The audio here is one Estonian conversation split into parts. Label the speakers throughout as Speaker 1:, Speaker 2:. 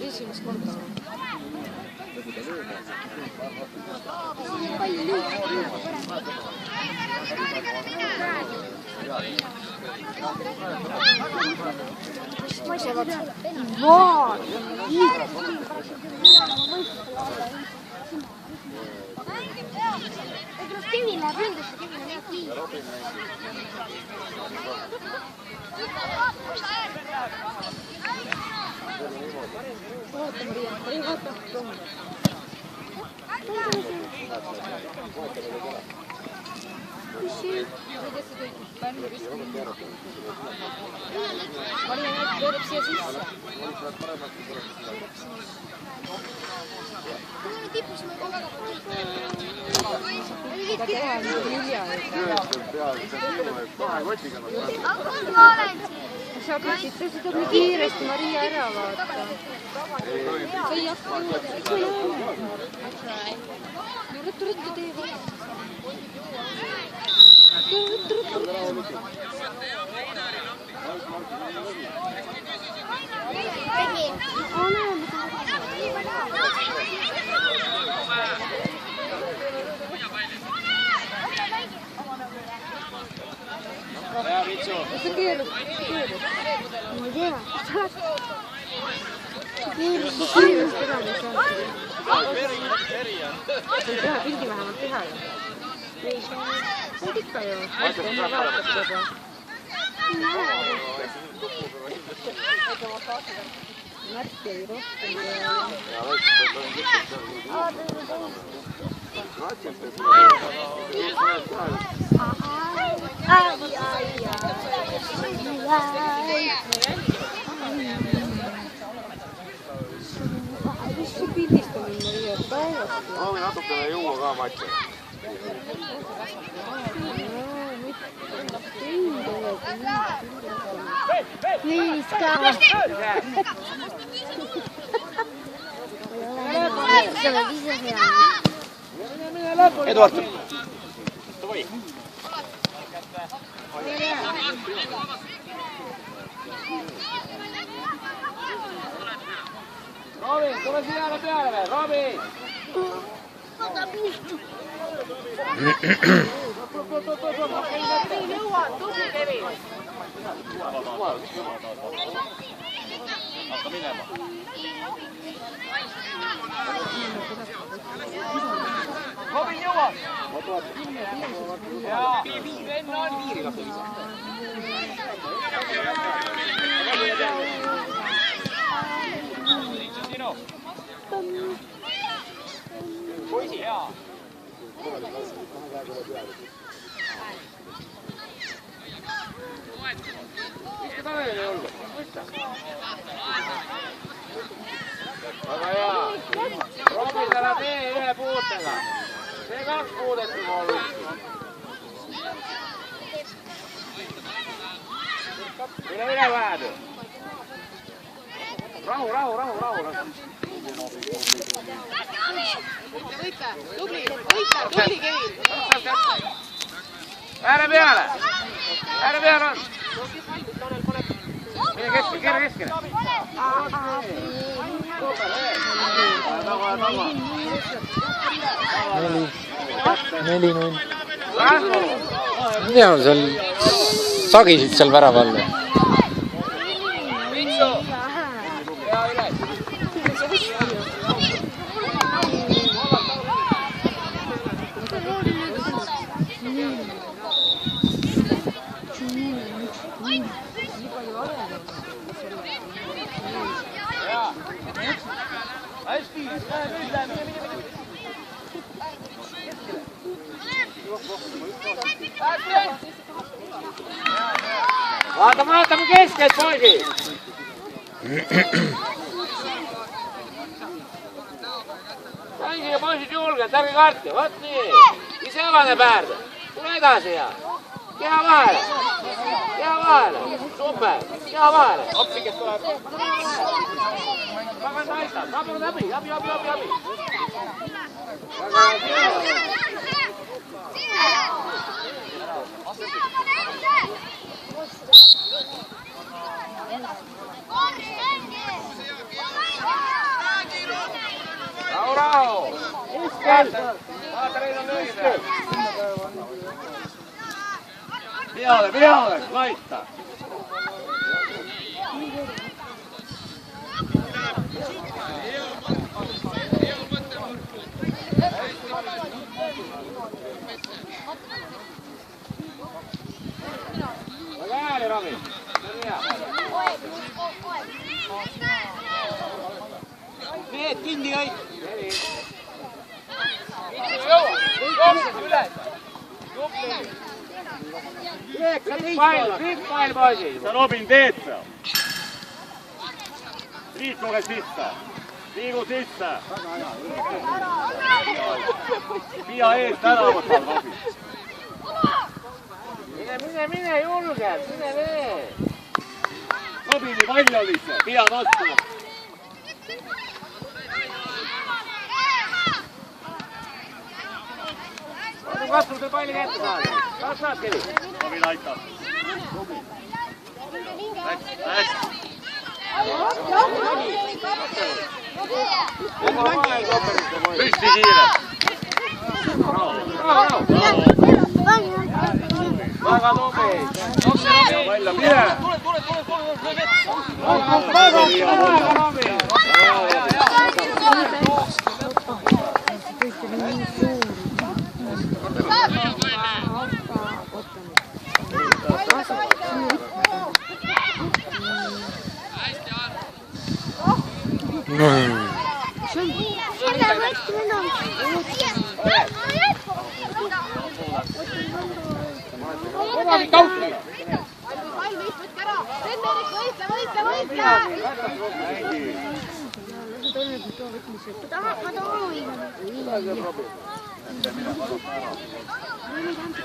Speaker 1: Esimest korda.
Speaker 2: Kevin läheb ründasse, Kevin on jah kiis.
Speaker 1: Vaata Maria, ei vaata. Maria pöörab siia sisse.
Speaker 2: Tipus ma väga
Speaker 1: Ta teha on hilja. Sa küsid, ta sõidab nii kiiresti Maria ära vaata. Sa ei hakka juurde. Ruttu tee vaata. Ruttu. Sa keerud. Ma ei tea. Sa keerud kiiresti ära ei saa. Sa ei taha pildi vähemalt teha ju. Ei saa. Saad ikka ju. Ma vaatad seda. Märki oli rohkem. Mis see pildistamine oli päevast?
Speaker 3: Proovi natukene juua ka matši.
Speaker 2: Viiska!
Speaker 3: Eduard! Robin, tule sinna peale veel, Robin!
Speaker 4: Ei jõua, tubli Kevin!
Speaker 3: Hakka minema.
Speaker 4: Robin jõuab! Jaa, venna on piiri lahti visata. Sinu! Poisi, jaa! Miski Tanel ei olnud? Väga hea! Robin, ära tee ühe puutega! See 2 puudet juba olnud. Üle vajadu! Rahu! Võita, tubli Kevin!
Speaker 3: Ääre peale on! Mine keskele!
Speaker 5: Neli. Mida on seal sagisid seal värava all?
Speaker 4: Hea üles! Hästi! Nüüd läheb! Vaatame keskelt, poisid! Mängige poisid julgelt, ärge kartke, vaat nii! Ise avaneb äärde! Tule edasi ja! Keha vahele! Super! Keha vahele! Opsikest tuleb! Tagant aitab! Rabanud abi! rahu. Vaata, neid on lühidel.
Speaker 3: Peale, laita.
Speaker 4: Väga ääri, Rami.
Speaker 3: Need kinni kõik.
Speaker 4: Pikk pall, poisid.
Speaker 3: Sa Robin teed seal. Liikuge sisse. Liigu sisse. Pia eest ära võtab Robin.
Speaker 4: Mine julgelt, mine veel.
Speaker 3: Robini pall oli see, Pia vastu.
Speaker 4: Katsu see palli kätte saada. Kas saad, Kevin?
Speaker 3: Robin aitab. Hästi. Püsti kiire.
Speaker 4: Bravo. Väga tubli.
Speaker 3: Välja, mine.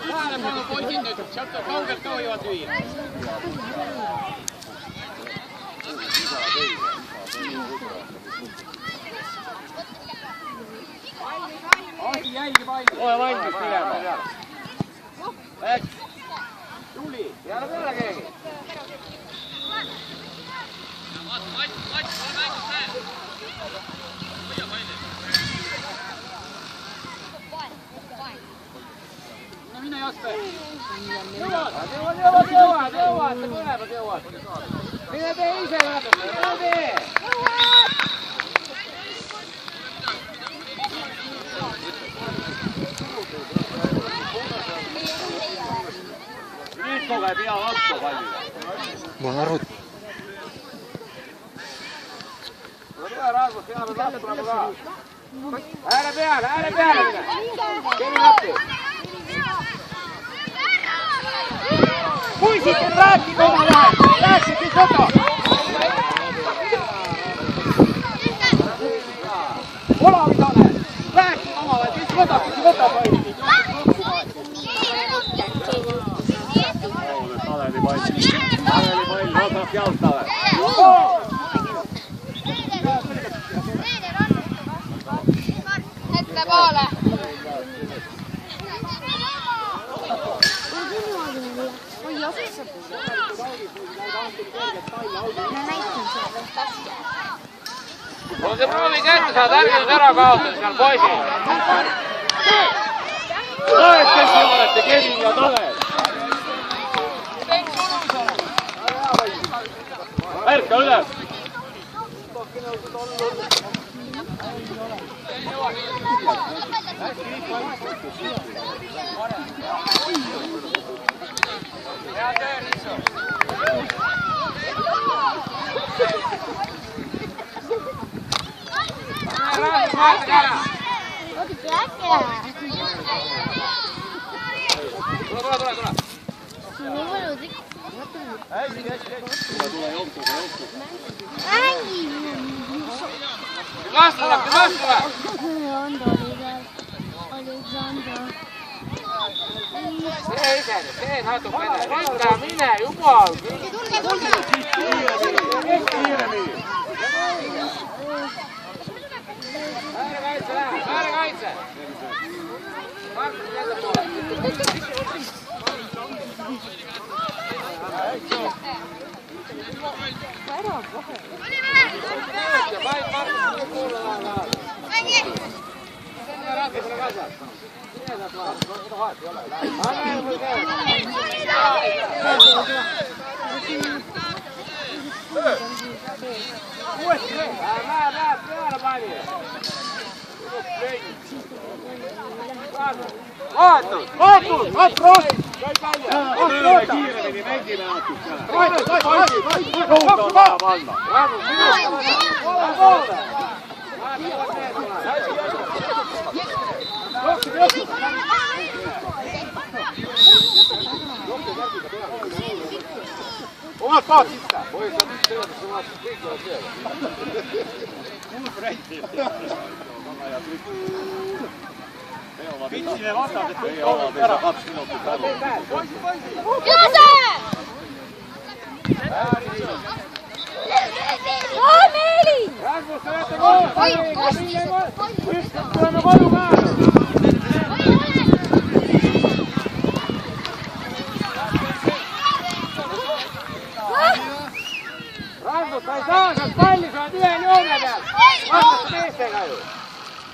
Speaker 3: Tähelepanu poisid nüüd, sealt kaugelt ka võivad lüüa.
Speaker 4: Ole valmis minema. Tuli, peale keegi.
Speaker 3: No mine Jasper.
Speaker 4: Jõuad, sa mõlemad jõuad. Mine tee ise natuke, mine tee.
Speaker 3: Liikuge Pia vastu pallile.
Speaker 5: Mul on arvut.
Speaker 4: Tule Rasmus, sina pead vastu nagu ka. Ääre peale mine. Kevin appi.
Speaker 3: Poisid, rääkige omavahel. Rääkige seda. Olavi Tane. Rääkige omavahel, kes võtab palli. Taneli pall, võtab jaltale.
Speaker 2: Ette poole. Oi, osassa.
Speaker 4: On se proovi kätte saada, ärge nüüd ära kaotada seal poisid.
Speaker 3: Näed, kes te olete, Kevin ja Tanel. Ärka üles.
Speaker 4: Hea töö, Riisu. Rasmus, vaata ära. Tule. Vastu tule. See natukene. Võta, mine jumal. Ääre kaitse. Markus jälle poole.
Speaker 3: Omad paad sisse! Pitsile vastad, et kõik kaovad ära 2 minutit ära.
Speaker 2: Jõse! Meeli! Oi, kostis!
Speaker 4: Tuleme koju ka! Rasmus, sa ei saa sealt palli, sa oled ühel joone peal. Vastaste meestega ju.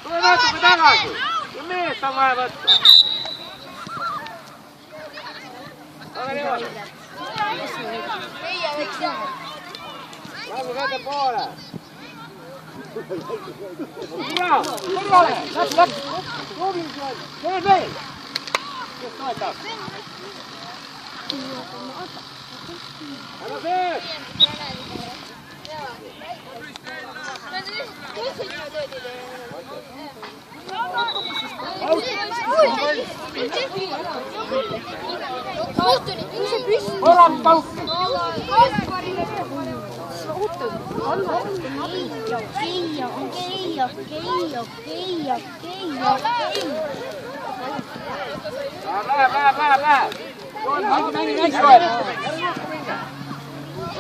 Speaker 4: Tule natuke tagasi. Ja meest on vaja võtta. Aga niimoodi. Rasmus, võta poole. Hea, kõrvale. Läks. Tuubil seal. Teed veel. Kes toetab? Anna sees. Korralik paukki. Läheb.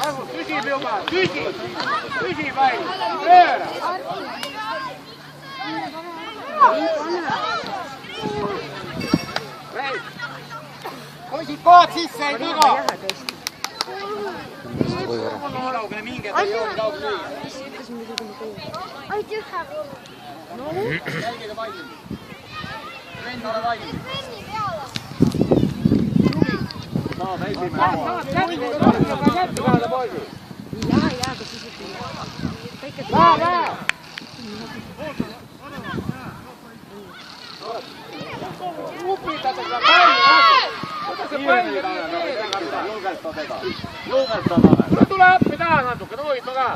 Speaker 4: Rasmus, küsib juba, küsi palju, pööra.
Speaker 3: Poisid paad sisse, ei taga!
Speaker 5: kui ära.
Speaker 3: On noolaugele mingeid ei ole kaugel lüüa.
Speaker 2: Ai, tühja.
Speaker 3: Jälgige valmis. Venn ole valmis.
Speaker 2: Venni peale.
Speaker 3: Saab esimene.
Speaker 4: Saab kätte saada poisi.
Speaker 1: Jaa, kas siis ütleme.
Speaker 4: Lähe! Upitate seda palli! Võta see palli ja
Speaker 3: julgelta teda. Julgelta tahe.
Speaker 4: tule appi taha natuke, nooid ma ka.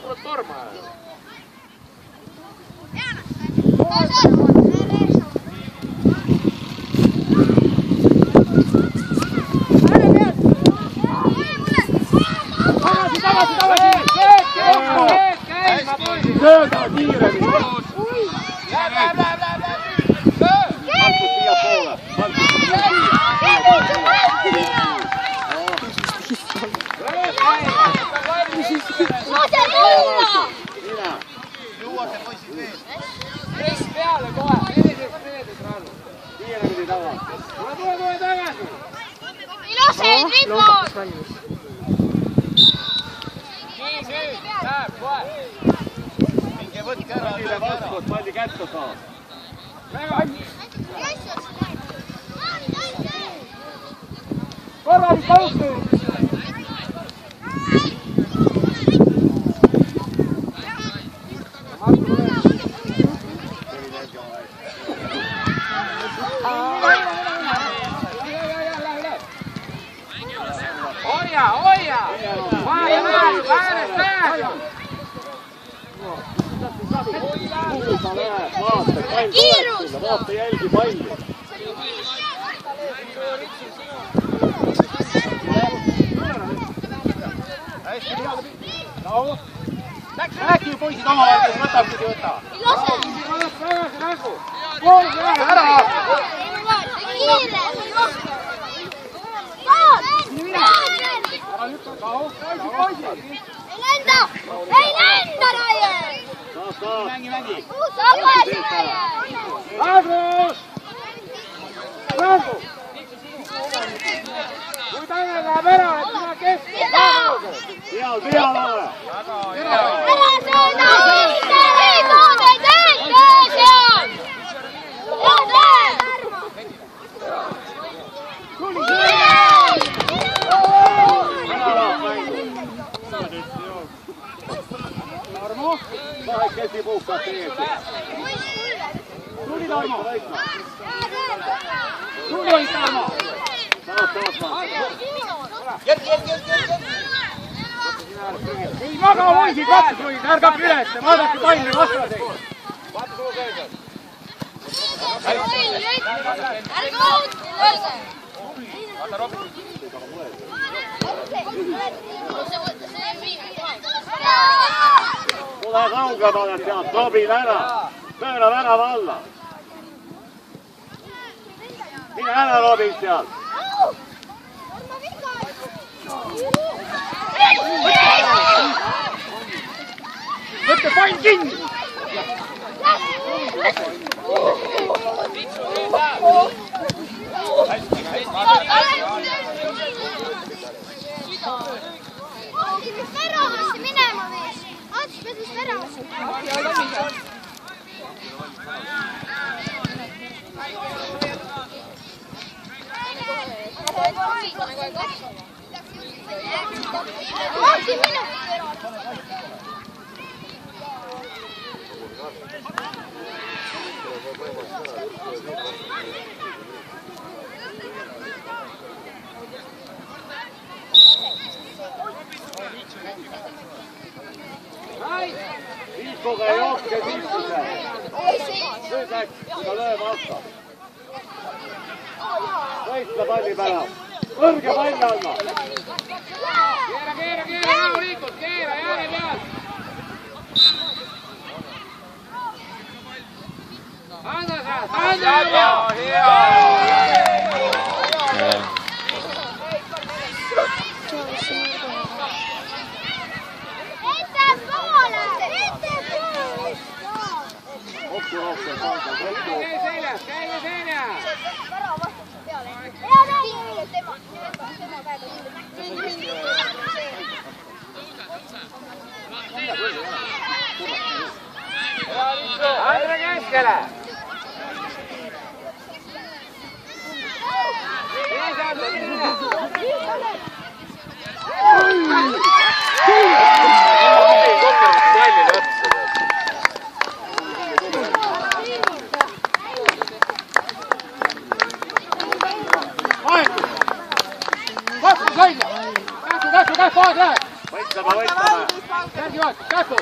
Speaker 4: Tuleb torma.
Speaker 3: Sööda kiiremini!
Speaker 4: Läheb!
Speaker 3: Markus viia poole! Mina! Juua see poisid veel!
Speaker 4: Kes peale kohe! 14 meetrit rannu!
Speaker 3: Kiiremini taga!
Speaker 4: Tule tagasi!
Speaker 2: Iluseid ripod!
Speaker 4: Läheb kohe!
Speaker 3: Minge võtke ära! Pallile vastu, et palli kätte saab!
Speaker 4: Korralik paukki! Hoia!
Speaker 2: Kiirus!
Speaker 3: Vaata jälgi palli! Hästi peale! No! Rääkige poisid omavahel, kes võtab, kes ei võta! Ära!
Speaker 2: Ei lenda, Raier!
Speaker 3: Mängi!
Speaker 2: Tagasi, Raier!
Speaker 4: Rasmus! Kui Tanel läheb ära, et sina keskele!
Speaker 3: Heal ole!
Speaker 2: Ära sõida! Ribooneid ette seal!
Speaker 3: Tarmo, kahekesi puhkas ees. Tuli Tarmo! Tuli Tarmo! Ei maga poisid vastasluid, ärgab üles, vaadake palli vastaseid.
Speaker 4: Vaata sulle sees.
Speaker 2: Ärge ootke, lööge!
Speaker 4: Vaata Robin.
Speaker 3: Tule kaugemale sealt, Robin ära. Pööra värava alla. Mine ära, Robin, sealt. Võtte pall kinni!
Speaker 2: Väravasse minema viis! Ants, pead vist väravasse! Antsi minema!
Speaker 3: Viiskoga ei jookse sisse. Nüüd läks, ta lööma hakkab. Võistle palli pärast. Kõrge palli alla.
Speaker 4: Keera, rahulikult, keera, jääle pealt. Anna sealt, anna! Käi seljas, käi seljas! Andre keskele!
Speaker 3: Võitleme! Käsi vastu, käsu!